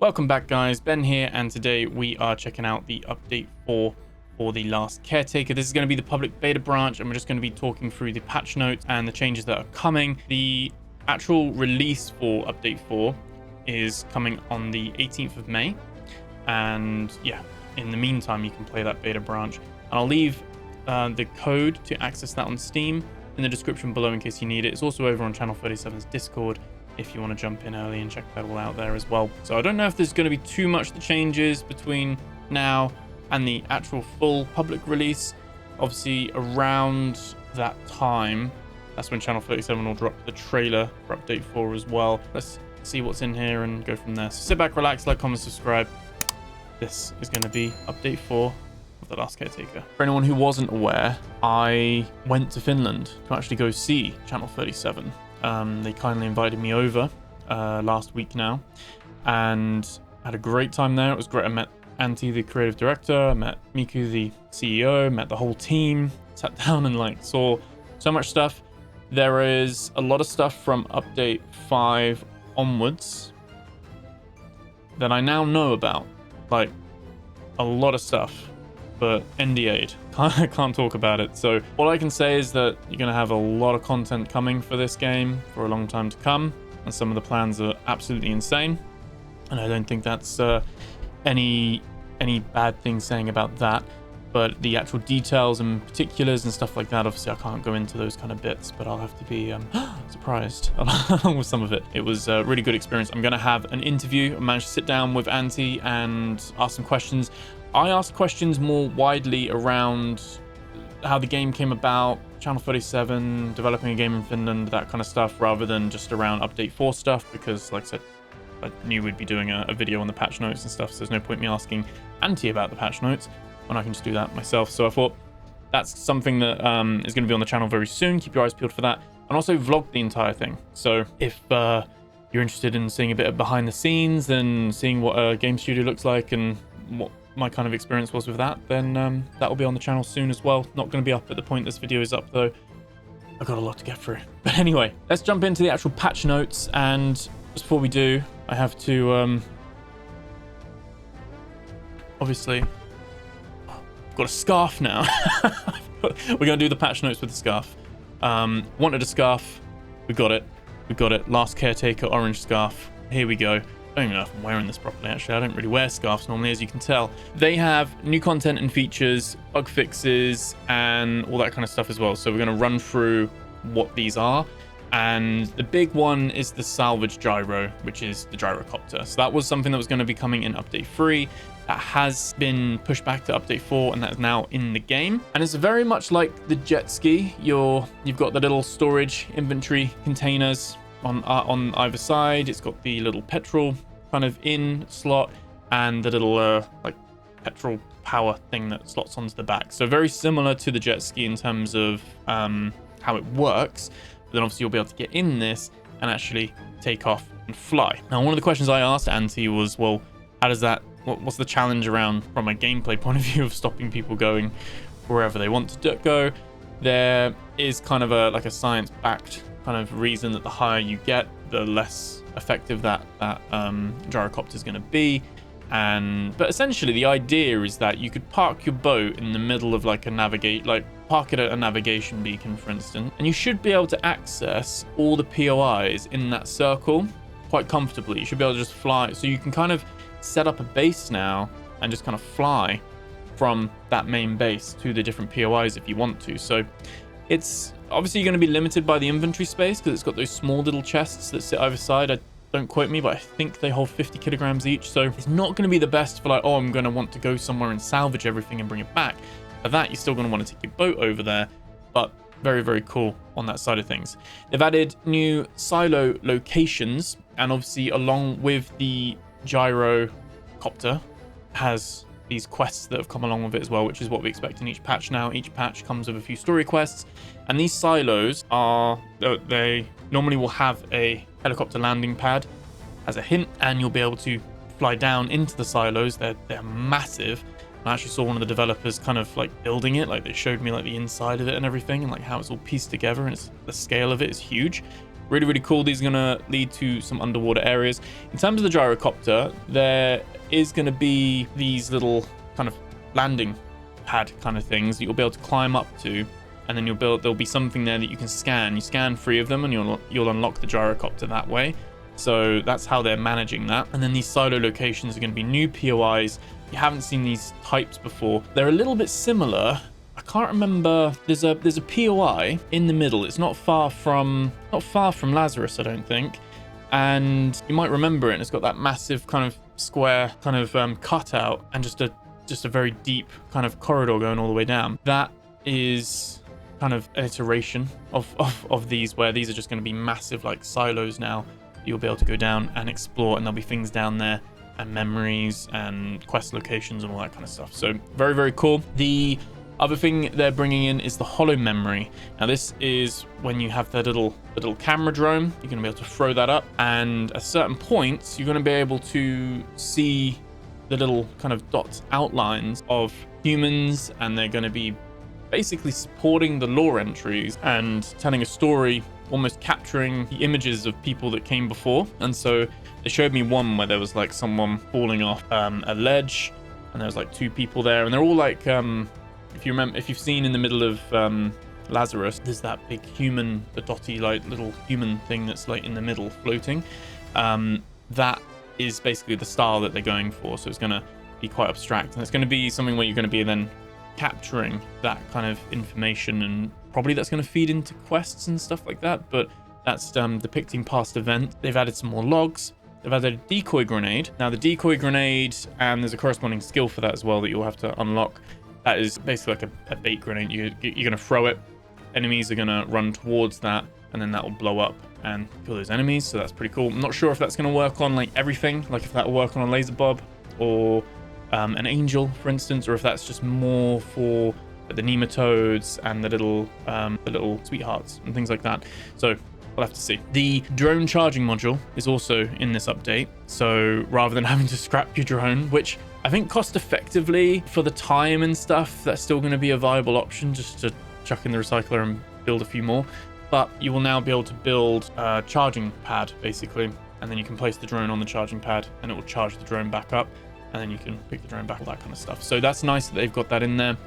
Welcome back, guys. Ben here, and today we are checking out the update 4 for the last Caretaker. This is going to be the public beta branch, and we're just going to be talking through the patch notes and the changes that are coming. The actual release for update 4 is coming on the 18th of May, and yeah, in the meantime you can play that beta branch, and I'll leave the code to access that on Steam in the description below in case you need it. It's also over on Channel 37's Discord if you want to jump in early and check that all out there as well. So I don't know if there's going to be too much that changes between now and the actual full public release. Obviously around that time, that's when Channel 37 will drop the trailer for update 4 as well. Let's see what's in here and go from there. So sit back, relax, like, comment, subscribe. This is going to be update 4 of the last Caretaker. For anyone who wasn't aware, I went to Finland to actually go see Channel 37. They kindly invited me over last week now, and had a great time there. It was great. I met Antti, the creative director. I met Miku, the CEO. Met the whole team. Sat down and saw so much stuff. There is a lot of stuff from update 5 onwards that I now know about. Like a lot of stuff, but NDA'd. I can't talk about it. So all I can say is that you're going to have a lot of content coming for this game for a long time to come, and some of the plans are absolutely insane, and I don't think that's any bad thing saying about that. But the actual details and particulars and stuff like that, obviously I can't go into those kind of bits, but I'll have to be surprised along with some of it. It was a really good experience. I'm going to have an interview. I managed to sit down with Antti and ask some questions. I asked questions more widely around how the game came about, Channel 37, developing a game in Finland, that kind of stuff, rather than just around update 4 stuff, because like I said, I knew we'd be doing a video on the patch notes and stuff, so there's no point me asking Antti about the patch notes when I can just do that myself. So I thought that's something that is going to be on the channel very soon. Keep your eyes peeled for that, and also vlog the entire thing. So if you're interested in seeing a bit of behind the scenes and seeing what a game studio looks like and what my kind of experience was with that, then that will be on the channel soon as well. Not going to be up at the point this video is up though. I've got a lot to get through. But anyway, let's jump into the actual patch notes, and just before we do, I have to obviously I've got a scarf now. We're going to do the patch notes with the scarf. Wanted a scarf, we got it. Last Caretaker orange scarf. Here we go. I don't even know if I'm wearing this properly, actually. I don't really wear scarves normally, as you can tell. They have new content and features, bug fixes, and all that kind of stuff as well. So we're going to run through what these are. And the big one is the salvage gyro, which is the Gyrocopter. So that was something that was going to be coming in update 3. That has been pushed back to update 4, and that is now in the game. And it's very much like the jet ski. You've got the little storage inventory containers on either side. It's got the little petrol kind of in slot, and the little like petrol power thing that slots onto the back. So very similar to the jet ski in terms of how it works. But then obviously you'll be able to get in this and actually take off and fly. Now, one of the questions I asked Antti was, well, how does that, what's the challenge around from a gameplay point of view of stopping people going wherever they want to go? There is kind of like a science-backed kind of reason that the higher you get, the less effective that gyrocopter is going to be. But essentially the idea is that you could park your boat in the middle of park it at a navigation beacon, for instance, and you should be able to access all the POIs in that circle quite comfortably. You should be able to just fly, so you can kind of set up a base now and just kind of fly from that main base to the different POIs if you want to. So it's obviously you're going to be limited by the inventory space because it's got those small little chests that sit either side. Don't quote me, but I think they hold 50 kilograms each. So it's not going to be the best for oh, I'm going to want to go somewhere and salvage everything and bring it back. For that, you're still going to want to take your boat over there, but very, very cool on that side of things. They've added new silo locations, and obviously along with the Gyrocopter has these quests that have come along with it as well, which is what we expect in each patch now. Each patch comes with a few story quests, and these silos they normally will have a helicopter landing pad as a hint, and you'll be able to fly down into the silos. They're massive. I actually saw one of the developers kind of building it. They showed me the inside of it and everything, and how it's all pieced together, and the scale of it is huge. Really, really cool. These are going to lead to some underwater areas. In terms of the gyrocopter, there is going to be these little kind of landing pad kind of things that you'll be able to climb up to, and then there'll be something there that you can scan. You scan 3 of them and you'll unlock the gyrocopter that way. So that's how they're managing that. And then these silo locations are going to be new POIs. You haven't seen these types before. They're a little bit similar. I can't remember. There's a POI in the middle. It's not far from Lazarus, I don't think. And you might remember it. It's got that massive kind of square kind of cutout and just a very deep kind of corridor going all the way down. That is kind of an iteration of these, where these are just going to be massive like silos now. You'll be able to go down and explore, and there'll be things down there and memories and quest locations and all that kind of stuff. So very, very cool. The other thing they're bringing in is the holo memory. Now this is when you have the little camera drone, you're going to be able to throw that up, and at certain points you're going to be able to see the little kind of dot outlines of humans, and they're going to be basically supporting the lore entries and telling a story, almost capturing the images of people that came before. And so they showed me one where there was like someone falling off a ledge, and there was like 2 people there, and they're all like if you've seen in the middle of Lazarus, there's that big human, the dotty like little human thing that's like in the middle floating. That is basically the style that they're going for. So it's going to be quite abstract, and it's going to be something where you're going to be then capturing that kind of information, and probably that's going to feed into quests and stuff like that. But that's depicting past events. They've added some more logs. They've added a decoy grenade. Now the decoy grenade, and there's a corresponding skill for that as well that you'll have to unlock. That is basically like a bait grenade. You're going to throw it. Enemies are going to run towards that, and then that will blow up and kill those enemies. So that's pretty cool. I'm not sure if that's going to work on like everything, like if that will work on a laser bob or an angel, for instance, or if that's just more for the nematodes and the little sweethearts and things like that. So we'll have to see. The drone charging module is also in this update. So rather than having to scrap your drone, which I think cost effectively for the time and stuff, that's still going to be a viable option, just to chuck in the recycler and build a few more. But you will now be able to build a charging pad basically, and then you can place the drone on the charging pad and it will charge the drone back up, and then you can pick the drone back, all that kind of stuff. So that's nice that they've got that in there.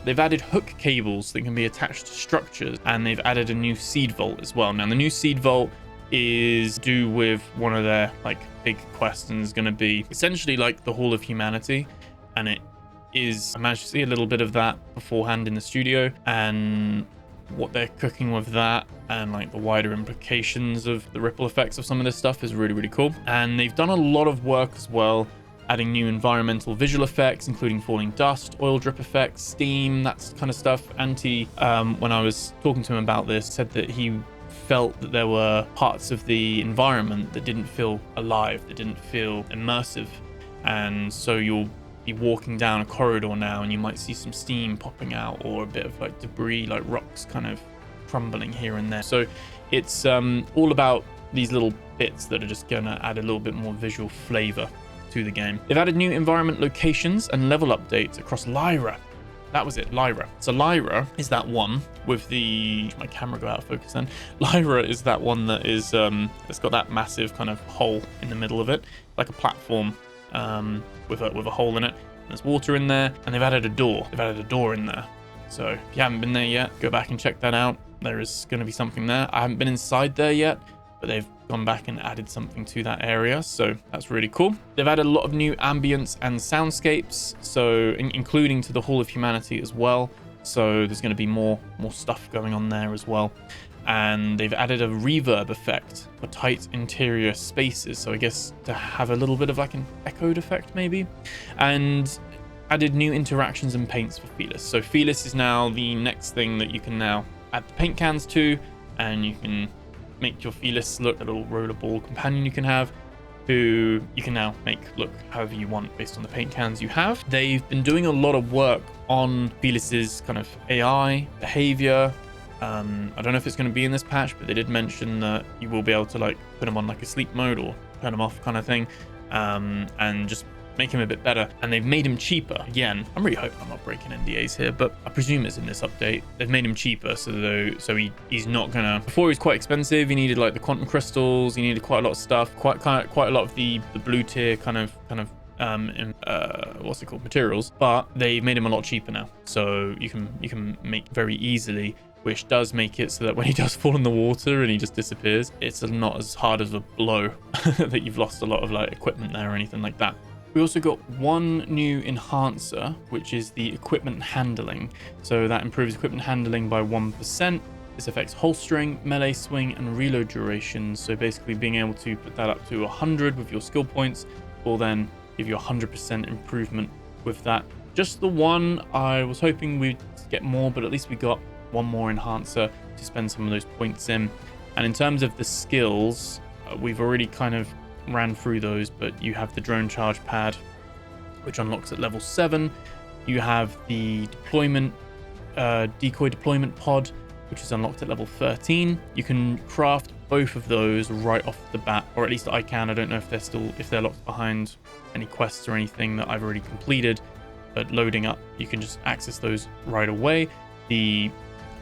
They've added hook cables that can be attached to structures, and they've added a new seed vault as well. Now the new seed vault is due with one of their like big quests, and is going to be essentially like the Hall of Humanity, and it is, I managed to see a little bit of that beforehand in the studio, and what they're cooking with that and like the wider implications of the ripple effects of some of this stuff is really, really cool. And they've done a lot of work as well, adding new environmental visual effects, including falling dust, oil drip effects, steam, that kind of stuff. When I was talking to him about this, said that he felt that there were parts of the environment that didn't feel alive, that didn't feel immersive. And so you'll be walking down a corridor now and you might see some steam popping out, or a bit of like debris, like rocks kind of crumbling here and there. So it's all about these little bits that are just going to add a little bit more visual flavor to the game. They've added new environment locations and level updates across Lyra. That was it, Lyra. So Lyra is that one with the, my camera go out of focus then. Lyra is that one that is it's got that massive kind of hole in the middle of it, like a platform with a hole in it. There's water in there, and they've added a door. They've added a door in there. So if you haven't been there yet, go back and check that out. There is going to be something there. I haven't been inside there yet, but they've gone back and added something to that area, so that's really cool. They've added a lot of new ambience and soundscapes, so including to the Hall of Humanity as well. So there's going to be more stuff going on there as well. And they've added a reverb effect for tight interior spaces, so I guess to have a little bit of like an echoed effect maybe. And added new interactions and paints for Felis. So Felis is now the next thing that you can now add the paint cans to, and you can make your Felis look a little rollerball companion you can have, who you can now make look however you want based on the paint cans you have. They've been doing a lot of work on Felis's kind of AI behavior. I don't know if it's going to be in this patch, but they did mention that you will be able to like put them on like a sleep mode or turn them off kind of thing, and just make him a bit better, and they've made him cheaper. Again, I'm really hoping I'm not breaking NDAs here, but I presume it's in this update. They've made him cheaper, so he's not gonna. Before he was quite expensive. He needed like the quantum crystals. He needed quite a lot of stuff. Quite a lot of the blue tier kind of what's it called, materials. But they made him a lot cheaper now, so you can make very easily. Which does make it so that when he does fall in the water and he just disappears, it's not as hard of a blow that you've lost a lot of like equipment there or anything like that. We also got one new enhancer, which is the equipment handling. So that improves equipment handling by 1%. This affects holstering, melee swing, and reload durations. So basically being able to put that up to 100 with your skill points will then give you 100% improvement with that. Just the one. I was hoping we'd get more, but at least we got one more enhancer to spend some of those points in. And in terms of the skills, we've already kind of ran through those, but you have the drone charge pad, which unlocks at level 7. You have the deployment decoy deployment pod, which is unlocked at level 13. You can craft both of those right off the bat, or at least I can. I don't know if they're locked behind any quests or anything that I've already completed, but loading up, you can just access those right away. The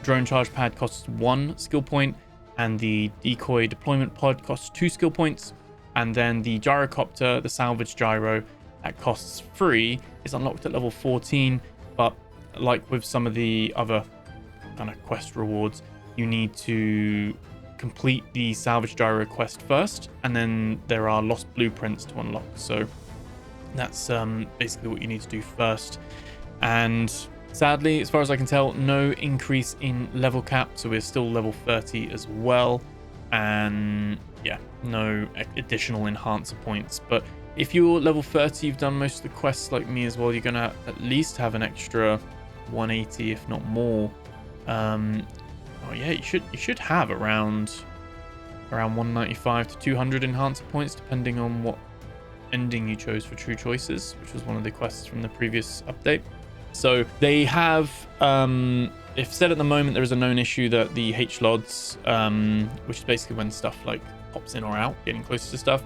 drone charge pad costs 1 skill point, and the decoy deployment pod costs 2 skill points. And then the gyrocopter, the salvage gyro, that costs 3, is unlocked at level 14. But like with some of the other kind of quest rewards, you need to complete the salvage gyro quest first, and then there are lost blueprints to unlock. So that's basically what you need to do first. And sadly, as far as I can tell, no increase in level cap, so we're still level 30 as well. And yeah, no additional enhancer points. But if you're level 30, you've done most of the quests like me as well, you're gonna at least have an extra 180, if not more. Oh yeah, you should have around 195 to 200 enhancer points, depending on what ending you chose for True Choices, which was one of the quests from the previous update. So they have, they've said at the moment there is a known issue that the HLODs, which is basically when stuff like pops in or out, getting closer to stuff,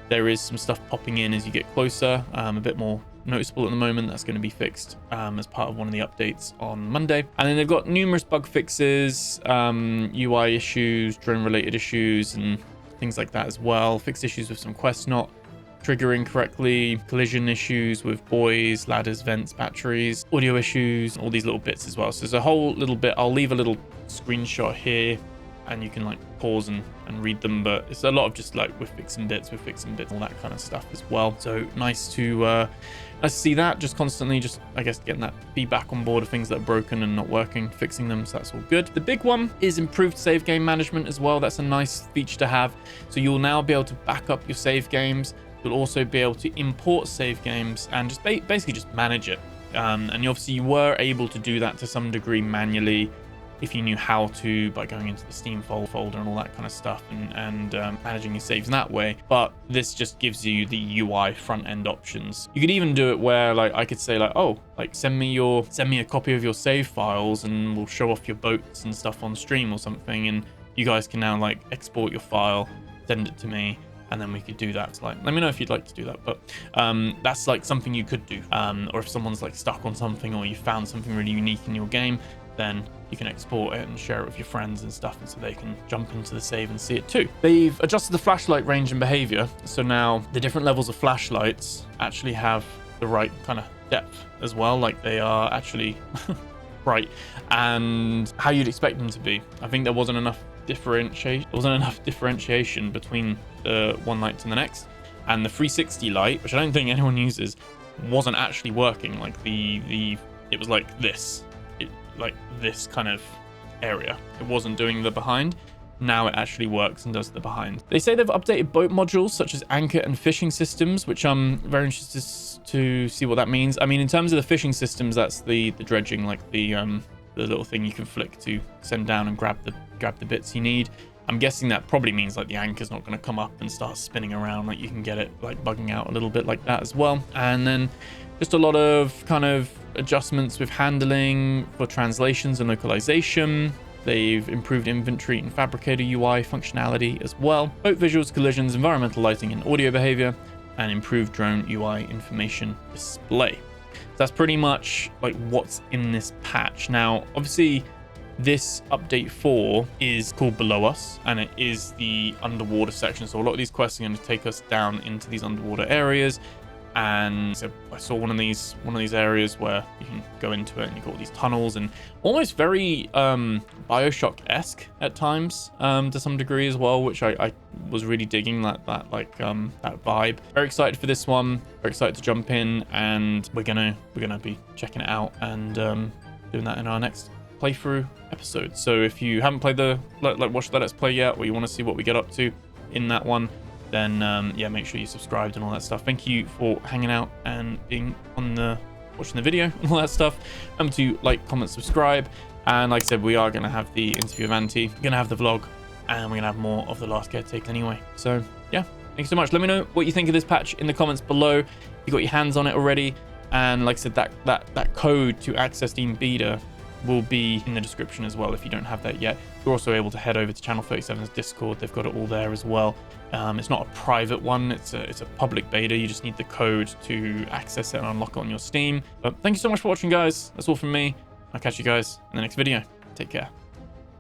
there is some stuff popping in as you get closer, a bit more noticeable at the moment. That's going to be fixed as part of one of the updates on Monday. And then they've got numerous bug fixes, UI issues, drone related issues, and things like that as well. Fixed issues with some quests not triggering correctly, collision issues with buoys, ladders, vents, batteries, audio issues, all these little bits as well. So there's a whole little bit. I'll leave a little screenshot here and you can like pause and read them, but it's a lot of just like we're fixing bits, all that kind of stuff as well. So nice to see that, just constantly just, I guess, getting that feedback on board of things that are broken and not working, fixing them, so that's all good. The big one is improved save game management as well. That's a nice feature to have. So you'll now be able to back up your save games. You'll also be able to import save games and just basically just manage it. And obviously you were able to do that to some degree manually if you knew how to, by going into the Steam folder and all that kind of stuff and managing your saves in that way. But this just gives you the UI front end options. You could even do it where like I could say like, oh, like send me a copy of your save files and we'll show off your boats and stuff on stream or something, and you guys can now like export your file, send it to me, and then we could do that. So like, let me know if you'd like to do that, but that's like something you could do. Or if someone's like stuck on something or you found something really unique in your game, then you can export it and share it with your friends and stuff, and so they can jump into the save and see it too. They've adjusted the flashlight range and behavior, so now the different levels of flashlights actually have the right kind of depth as well, like they are actually bright and how you'd expect them to be. I think there wasn't enough differentiation between the one light to the next, and the 360 light, which I don't think anyone uses, wasn't actually working. Like it was like this, like this kind of area. It wasn't doing the behind. Now it actually works and does the behind. They say they've updated boat modules such as anchor and fishing systems, which I'm very interested to see what that means. I mean, in terms of the fishing systems, that's the dredging, like the little thing you can flick to send down and grab the bits you need. I'm guessing that probably means like the anchor's not going to come up and start spinning around, like you can get it like bugging out a little bit like that as well. And then just a lot of kind of adjustments with handling for translations and localization. They've improved inventory and fabricator UI functionality as well. Boat visuals, collisions, environmental lighting, and audio behavior. and improved drone UI information display. So that's pretty much like what's in this patch. Now, obviously, this update 4 is called Below Us, and it is the underwater section. So a lot of these quests are going to take us down into these underwater areas. And so I saw one of these areas where you can go into it and you've got all these tunnels, and almost very Bioshock-esque at times to some degree as well, which I was really digging that vibe. Very excited for this one. Very excited to jump in, and we're gonna be checking it out and doing that in our next playthrough episode. So if you haven't played watched the Let's Play yet, or you want to see what we get up to in that one, then yeah, make sure you subscribed and all that stuff. Thank you for hanging out and being watching the video and all that stuff. Remember to like, comment, subscribe, and like I said, we are going to have the interview of Antti, we're going to have the vlog, and we're going to have more of the last Caretaker anyway. So yeah, thank you so much. Let me know what you think of this patch in the comments below. You got your hands on it already, and like I said, that code to access Steam Beta will be in the description as well if you don't have that yet. You're also able to head over to Channel 37's Discord. They've got it all there as well. It's not a private one, it's a public beta. You just need the code to access it and unlock it on your Steam. But thank you so much for watching, guys. That's all from me. I'll catch you guys in the next video. Take care.